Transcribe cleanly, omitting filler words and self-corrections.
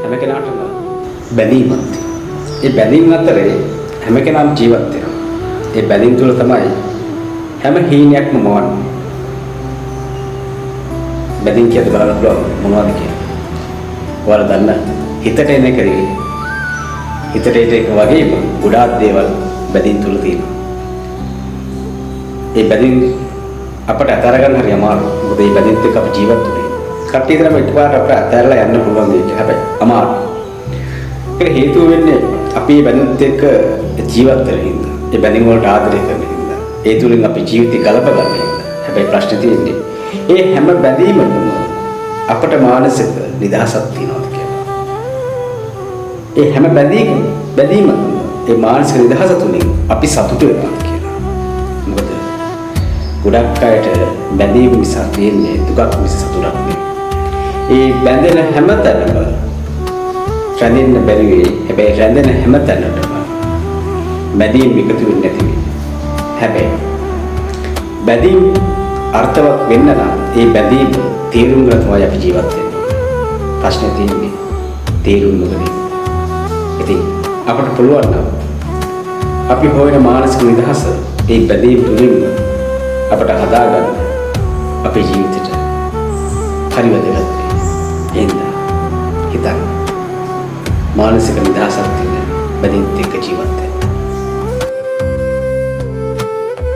හැම කෙනාටම බැඳීමක් තියෙනවා. ඒ බැඳීම් අතරේ හැම කෙනාම ජීවත් වෙනවා. ඒ බැඳීම් තුළ තමයි හැම හීනයක්ම මවන්නේ. බැඳීම් කියද බලන්න පුළුවන් මොනවද කියන්නේ? ඔයාලා දන්න හිතට එන එක හිතට එන එක වගේම ගොඩාක් දේවල් බැඳීම් තුළ තියෙනවා. ඒ බැඳීම් අපට අතර ගන්න හරි අමාරුයි. මොකද මේ බැඳීම්ත් එක්ක අපි ජීවත් වෙන්නේ. කට්ටිය තරම එකපාරට අපට අතහැරලා යන්න පුළුවන් දෙයක්. හැබැයි අමාරුයි. ඒක හේතුව වෙන්නේ අපි මේ බැඳීම්ත් එක්ක ජීවත් වෙන හින්දා. ඒ බැඳීම් වලට ආදරය කරන හින්දා. ඒ තුලින් අපි ජීවිතය ගලප ගන්න හින්දා. හැබැයි ප්‍රශ්නේ තියෙන්නේ ඒ හැම බැඳීමකම අපට මානසික නිදහසක් තියෙනවද කියලා. ඒ හැම බැඳීමම ඒ මානසික නිදහස තුලින් අපි සතුට වෙනවා කියලා. මොකද ගොඩක් අයට බැඳීම නිසා තියෙන්නේ දුකක් මිස සතුටක් නෙවෙයි. ඒ බැඳෙන හැම තැනම රැඳෙන්න බැරි වෙයි. හැබැයි රැඳෙන හැම තැනටම බැඳීම් එකතු වෙන්නේ නැති වෙයි. හැබැයි බැඳීම් අර්ථවත් වෙන්න නම් ඒ බැඳීම් තේරුම් ගන්න තමයි අපි ජීවත් වෙන්නේ. ප්‍රශ්නේ තියෙන්නේ තේරුම් නොගන්න. ඉතින් අපට පුළුවන් නම් අපි හොයන මානසික නිදහස ඒ බැඳීම් තුලින් අපට හදාගන්න අපේ ජීවිතේට හරි වැදගත් වෙයි. එහෙනම් හිතන්න මානසික නිදහසක් තියෙන බැඳීම් එක්ක ජීවත් වෙන්න.